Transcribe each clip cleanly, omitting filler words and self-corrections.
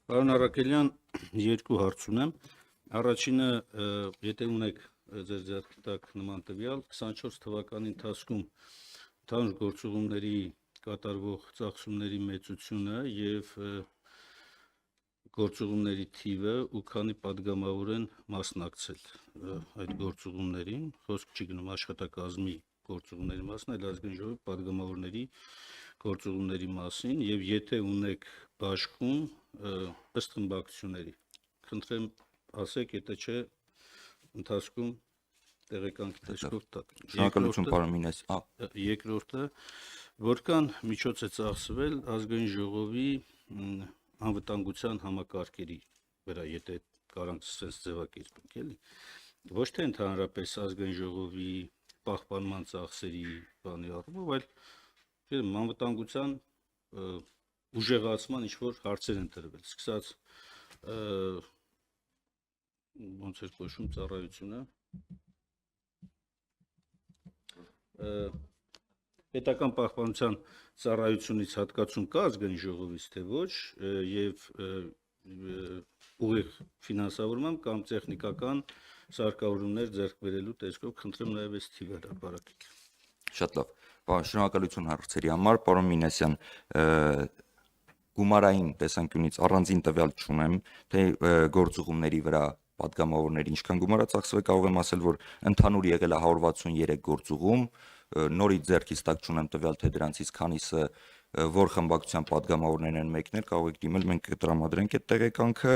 Պարոն Արաքելյան, երկու հարց ունեմ։ Առաջինը, եթե ունեք ձեր ձեռքի տակ նման տվյալ, 24 թվականի ընթացքում ընդհանուր գործուղումների կատարվող ծախսումների մեծությունը եւ գործուղումների թիվը ու քանի падգամավոր են մասնակցել այդ գործուղումներին, խոսք չի գնում աշխատակազմի գործուղումների մասին, այլ ազգային ժողովի падգամավորների գործուղումների մասին եւ եթե ունեք բաշխում ըստ խմբակցությունների, խնդրեմ ասեք, եթե չէ ընթացքում տեղեկանքի տեսքով տակ։ Շնորհակալություն, պարոն Մինասյան։ Երկրորդը, որքան միջոց է ծախսվել ազգային ժողովի անվտանգության համակարգերի վրա, եթե կարանք sense ձևակերպենք, էլի, ոչ թե ընդհանրապես ազգային ժողովի պահպանման ծախսերի բանի առումով, այլ անվտանգության ուժեղացման ինչ-որ հարցեր են տրվել, սկսած ոնց էր կոչվում ծառայությունը, պետական պահպանության ծառայությունից հատկացում կա ազգային ժողովից, թե ոչ, եւ ուղիղ ֆինանսավորմամբ կամ տեխնիկական սարքավորումներ ձեռք բերելու տեսքով խնդրեմ նաեւ այս թիվը հրապարակեք։ Շատ լավ։ Շնորհակալություն հարցերի համար, պարոն Մինասյան, գումարային տեսանկյունից առանձին տվյալ չունեմ, թե գործուղումների վրա падգամավորների ինչքան գումար է ծախսվել, կարող եմ ասել, որ ընդհանուր եղել է 163 գործուղում, նորից ձեռքից տակ չունեմ տվյալ, թե դրանցից քանիսը որ խմբակցության падգամավորներն են մեկնել, կարող եք դիմել, մենք կտրամադրենք այդ տեղեկանքը,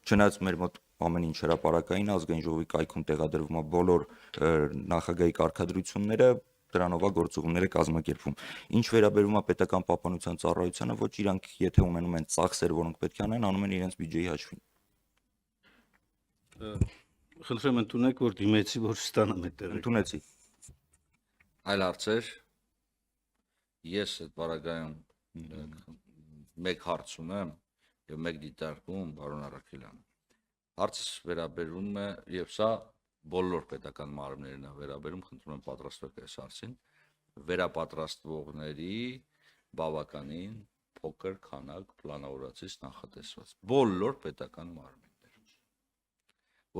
չնայած մեր մոտ ամեն ինչ հրապարակային ազգային ժողովի կայքում տեղադրվում է բոլոր նախագահի կարգադրությունները, դրանով է գործուղումները կազմակերպվում։ Ինչ վերաբերում է պետական պահպանության ծառայությանը, ոչ իրանք եթե ունենում են ծախսեր, որոնք պետք է անեն, անում են իրենց բյուջեի հաշվին։ Խնդրեմ ընդունեք, որ դիմեցի, որ ստանամ այդ տեղը։ Ընդունեցի։ Այլ հարցեր։ Ես այդ բարագայում մեկ հարց ունեմ եւ մեկ դիտարկում, պարոն Արաքելյան։ Հարցս վերաբերում է եւ սա բոլոր պետական մարմիններն է վերաբերում, խնդրում եմ պատրաստվեք այս հարցին, վերապատրաստվողների բավականին փոքր քանակ պլանավորածից նախատեսված բոլոր պետական մարմիններ,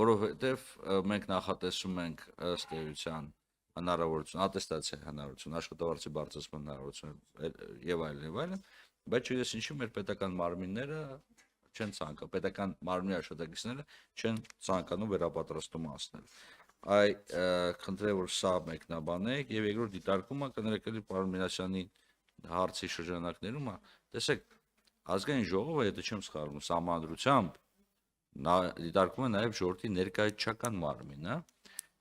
որովհետև մենք նախատեսում ենք ըստ էության հնարավորություն, ատեստացիա հնարավորություն, աշխատավարձի բարձրացման հնարավորություն եւ այլն, բայց չգիտես ինչի մեր պետական մարմինները չեն ցանկանում, պետական մարմնի աշխատակիցները չեն ցանկանում վերապատրաստում անցնել։ Այ խնդրեմ որ սա մեկնաբանեք եւ երկրորդ դիտարկումը կներեք էլի պարոն Մինասյանի հարցի շրջանակներում, տեսեք, ազգային ժողովը, եթե չեմ սխալվում, սահմանադրությամբ դիտարկում է նաեւ ժողովրդի ներկայացչական մարմինը,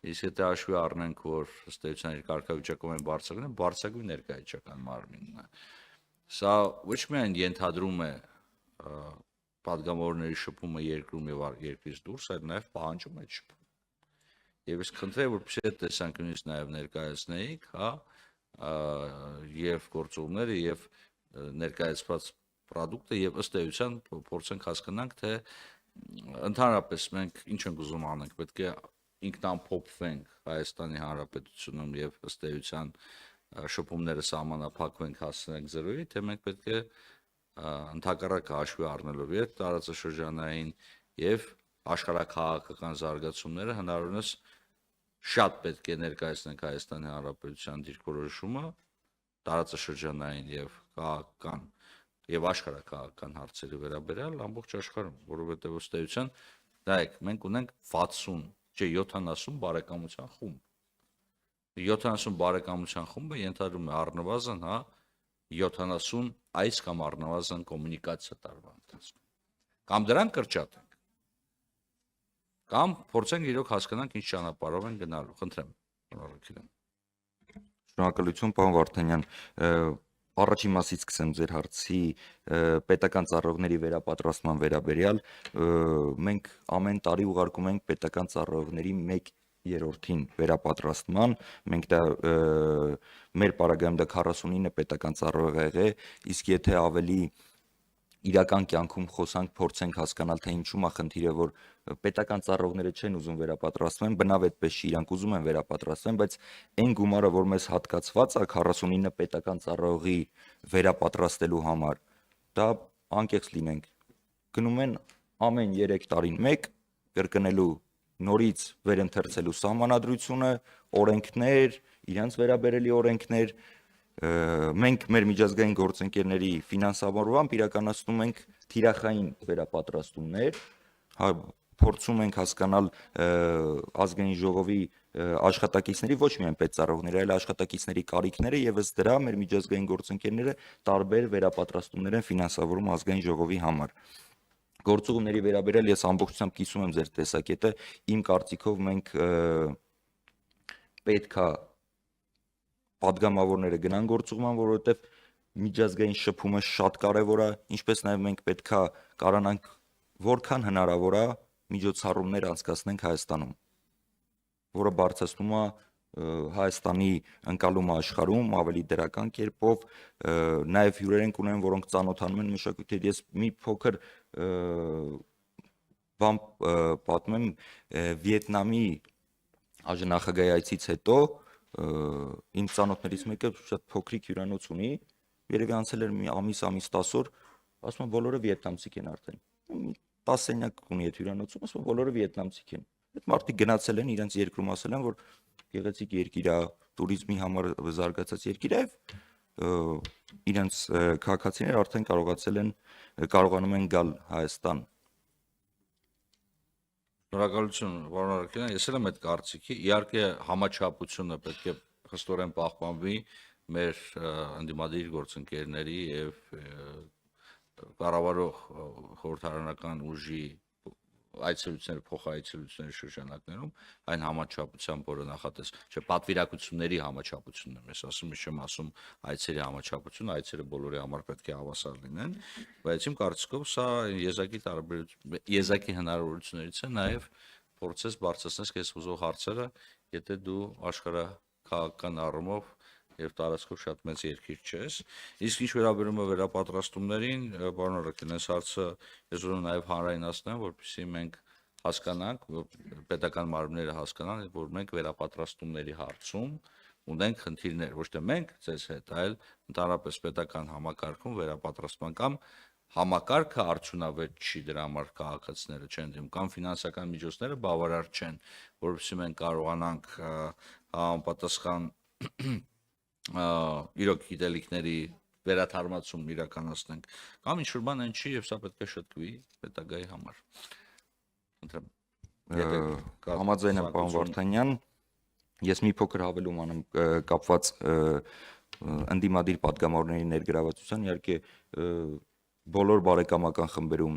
իսկ եթե հաշվի առնենք, որ ըստ էության իր կարգավիճակում են բարձրագույն ներկայացչական մարմինն է, սա ոչ միայն ենթադրում է падգամավորների շփումը երկրում եւ երկրից դուրս, այլ նաեւ պահանջում է շփում։ Եվ ես խնդրեմ, որպեսզի այդ տեսանկյունից նաեւ ներկայացնեիք, հա, եւ գործողները եւ ներկայացված product-ը եւ ըստ էության փորձենք հասկանանք, թե ընդհանրապես մենք ինչ ենք ուզում անենք, պետք է ինքնամփոփվենք Հայաստանի Հանրապետությունում եւ ըստ էության շփումները սահմանափակվենք, հասնենք 0-ի, թե մենք պետք է ընդհակառակը հաշվի առնելով եւ տարածաշրջանային եւ աշխարհաքաղաքական զարգացումները հնարավորինս շատ պետք է ներկայացնենք Հայաստանի Հանրապետության դիրքորոշումը տարածաշրջանային եւ քաղաքական եւ աշխարհաքաղաքական հարցերի վերաբերյալ ամբողջ աշխարհում, որովհետեւ ըստ էության նայեք, մենք ունենք 60, չէ 70 բարեկամության խումբ։ 70 բարեկամության խումբը ենթադրում է առնվազն, հա, 70 այս կամ առնվազն կոմունիկացիա տարվա ընթացքում։ Կամ դրան կրճատենք, կամ փորձենք իրոք հասկանանք ինչ ճանապարհով են գնալու։ Խնդրեմ, պարոն Արաքելյան։ Շնորհակալություն, պարոն Վարդանյան։ Առաջին մասից սկսեմ ձեր հարցի պետական ծառայողների վերապատրաստման վերաբերյալ, մենք ամեն տարի ուղարկում ենք պետական ծառայողների 1/3-ին վերապատրաստման, մենք դա մեր պարագայում դա 49 պետական ծառայող է եղել, իսկ եթե ավելի իրական կյանքում խոսանք, փորձենք հասկանալ, թե ինչու՞մ է խնդիրը, որ պետական ծառայողները չեն ուզում վերապատրաստվեն, բնավ այդպես չի, իրանք ուզում են վերապատրաստվեն, բայց այն գումարը, որ մեզ հատկացված է 49 պետական ծառայողի վերապատրաստելու համար, դա անկեղծ լինենք, գնում են ամեն 3 տարին մեկ կրկնելու նորից վերընթերցելու սահմանադրությունը, օրենքներ, իրենց վերաբերելի օրենքներ, մենք մեր միջազգային գործընկերների ֆինանսավորմամբ իրականացնում ենք թիրախային վերապատրաստումներ, փորձում ենք հասկանալ ազգային ժողովի աշխատակիցների ոչ միայն պետծառայողների, այլ աշխատակիցների կարիքները եւ ըստ դրա մեր միջազգային գործընկերները տարբեր վերապատրաստումներ են ֆինանսավորում ազգային ժողովի համար։ Գործուղումների վերաբերյալ ես ամբողջությամբ կիսում եմ ձեր տեսակետը, իմ կարծիքով մենք պետքա падգամավորները գնան գործուղման, որովհետեւ միջազգային շփումը շատ կարեւոր է, ինչպես նաեւ մենք պետքա կարողանանք որքան հնարավոր է միջոցառումներ անցկացնենք Հայաստանում, որը բարձրացնում է Հայաստանի ընկալումը աշխարհում ավելի դրական կերպով, նաև հյուրեր ենք ունեն, որոնք ծանոթանում են մշակույթի հետ։ Ես մի փոքր բան պատմեմ Վիետնամի նախագահի այցից հետո իմ ծանոթներից մեկը շատ փոքրիկ հյուրանոց ունի, երևի անցել էր մի ամիս 10 օր, ասում են բոլորը վիետնամցիք են արդեն։ 10 սենյակ ունի այդ հյուրանոցում, ասում են բոլորը վիետնամցիք են։ Այդ մարդիկ գնացել են իրենց երկրում ասել են, որ գեղեցիկ երկիր է, туриզմի համար զարգացած երկիր է, իրենց քաղաքացիները արդեն կարողանում են գալ Հայաստան։ Շնորհակալություն, պարոն Արաքելյան, ես էլ եմ այդ կարծիքի, իհարկե համաչափությունը պետք է խստորեն պահպանվի մեր ընդդիմադիր գործընկերների եւ կառավարող խորհրդարանական ուժի այցելությունների, փոխայցելությունների շրջանակներում այն համաչափությամբ, որը նախատես, չէ, պատվիրակությունների համաչափությունն եմ ես ասում, չեմ ասում այցերի համաչափություն, այցերը բոլորի համար պետք է հավասար լինեն, բայց իմ կարծիքով սա եզակի հնարավորություններից է նաև փորձես բարձրացնես քեզ ուզող հարցերը, եթե դու աշխարհաքաղաքական առումով եւ տարածքով շատ մեծ երկիր չես։ Իսկ ինչ վերաբերում է վերապատրաստումներին, պարոն Արաքելյան, այս հարցը ես ուզում եմ նաեւ հանրայնացնեմ, որպեսզի մենք հասկանանք, պետական մարմինները հասկանան, որ մենք վերապատրաստումների հարցում ունենք խնդիրներ, ոչ թե մենք ձեզ հետ, այլ ընդհանրապես պետական համակարգում վերապատրաստման կամ համակարգը արդյունավետ չի, դրա համար քաղաքացիները չեն դիմում, կամ ֆինանսական միջոցները բավարար չեն, որպեսզի մենք կարողանանք համապատասխան իրոք գիտելիքների վերաթարմացում իրականացնենք, կամ ինչ-որ բան այն չի եւ սա պետք է շտկվի պետագայի համար։ Համաձայն եմ, պարոն Վարդանյան, ես մի փոքր հավելում անեմ կապված ընդդիմադիր падգամավորների ներգրավվածության, իհարկե բոլոր բարեկամական խմբերում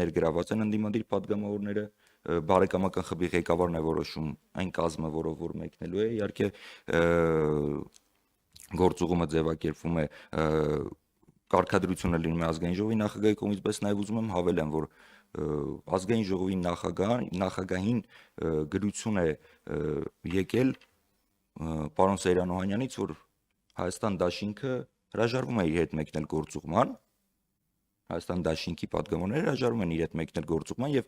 ներգրաված են ընդդիմադիր падգամավորները, բարեկամական խմբի ղեկավարն է որոշում այն կազմը, որով որ մեկնելու է, իհարկե գործուղումը ձևակերպվում է կարգադրությունը լինում է ազգային ժողովի նախագահի կողմից, բայց նաև ուզում եմ հավելեմ, որ ազգային ժողովի նախագահին գրություն է եկել պարոն Սեյրան Օհանյանից, որ Հայաստան դաշինքը հրաժարվում է իր հետ մեկնել գործուղման, Հայաստան դաշինքի падգամավորները հրաժարվում են իր հետ մեկնել գործուղման եւ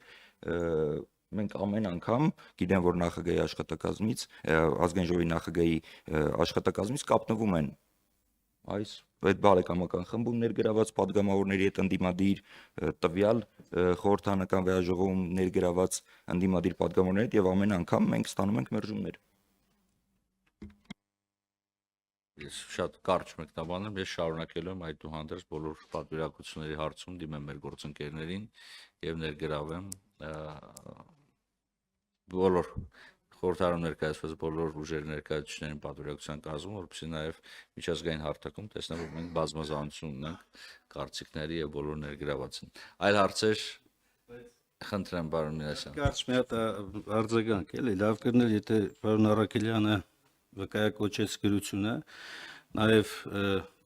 մենք ամեն անգամ գիտեմ, որ նախագահի աշխատակազմից, ազգային ժողովի նախագահի աշխատակազմից կապնվում են այդ բարեկամական խմբում ներգրաված падգամավորների հետ ընդդիմադիր տվյալ խորհրդարանական վերաժողովում ներգրաված ընդդիմադիր падգամավորների հետ եւ ամեն անգամ մենք ստանում ենք մերժումներ։ Ես շատ կարճ մեկնաբան եմ, ես շարունակելու եմ այդուհանդերձ բոլոր պատվիրակությունների հարցում դիմեմ մեր գործընկերներին եւ ներգրավեմ բոլոր խորհրդարանում ներկայացված բոլոր ուժերի ներկայացուցիչներին պատվիրակության կազմում, որովհետեւ նաեւ միջազգային հարթակում տեսնեմ, որ մենք բազմազանություն ունենք կարծիքների եւ բոլոր ներգրաված են։ Այլ հարցեր խնդրեմ, պարոն Մինասյան։ Կարճ մի հատ արձագանք էլի, լավ կլիներ, եթե պարոն Արաքելյանը վկայակոչեց գրությունը, նաև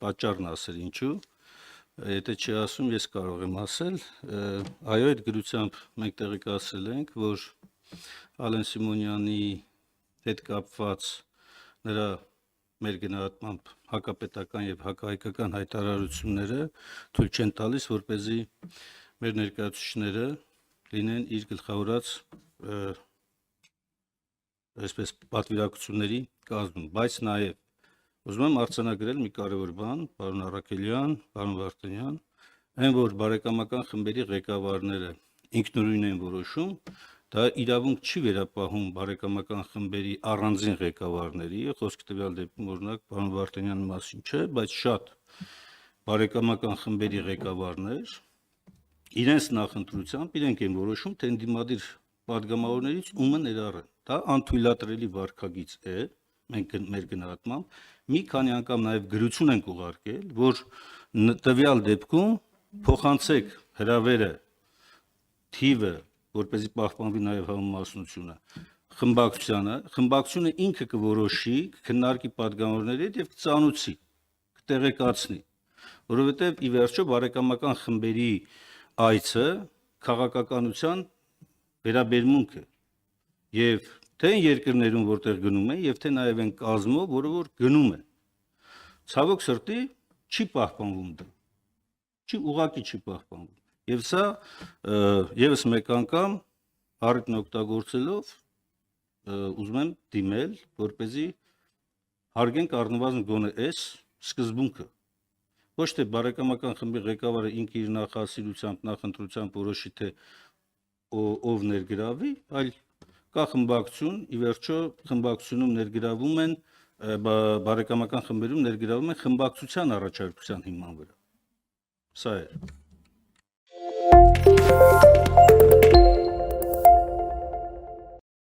պատճառն ասել ինչու, եթե չի ասում, ես կարող եմ ասել, այո, այդ գրությամբ մենք տեղեկացրել ենք, որ Ալեն Սիմոնյանի հետ կապված նրա մեր գնահատմամբ հակապետական եւ հակահայկական հայտարարությունները թույլ չեն տալիս, որպեսզի մեր ներկայացուցիչները լինեն իր գլխավորած այսպես պատվիրակությունների կազմում, բայց նաև ուզում եմ արձանագրել մի կարևոր բան, պարոն Արաքելյան, պարոն Վարդանյան, Այն որ բարեկամական խմբերի ղեկավարները ինքնուրույն են որոշում, դա իրավունք չի վերապահում բարեկամական խմբերի առանձին ղեկավարների, խոսքը տվյալ դեպքում օրինակ պարոն Վարդանյանի մասին չէ, բայց շատ բարեկամական խմբերի ղեկավարներ իրենց նախընտրությամբ իրենք են որոշում, թե ընդդիմադիր падգամավորներից ումը ներառեն։ Դա անթույլատրելի վարքագիծ է, մենք մեր գնահատմամբ մի քանի անգամ նաև գրություն ենք ուղարկել, որ տվյալ դեպքում փոխանցեք հրավերը թիվը, որպեսզի պահպանվի նաև համամասնությունը, խմբակցությունը ինքը կորոշի, կքննարկի падգամավորների հետ եւ կծանուցի, կտեղեկացնի, որովհետեւ ի վերջո բարեկամական խմբերի այցը քաղաքականության վերաբերմունք է եւ թե երկրներում որտեղ գնում է եւ թե նաեւ այն կազմով, որը որ գնում է, ցավոք սրտի չի պահպանվում դա, ուղղակի չի պահպանվում։ Եվ սա եւս մեկ անգամ առիթն օգտագործելով ուզում եմ դիմել, որպեսզի հարգենք առնվազն գոնե այս սկզբունքը։ Ոչ թե բարեկամական խմբի ղեկավարը ինքը իր նախասիրությամբ, նախընտրությամբ որոշի թե ով ներգրավի, այլ կա խմբակցություն, ի վերջո խմբակցությունում ներգրավում են բարեկամական խմբերում ներգրավում են խմբակցության առաջարկության հիման վրա։ Սա է։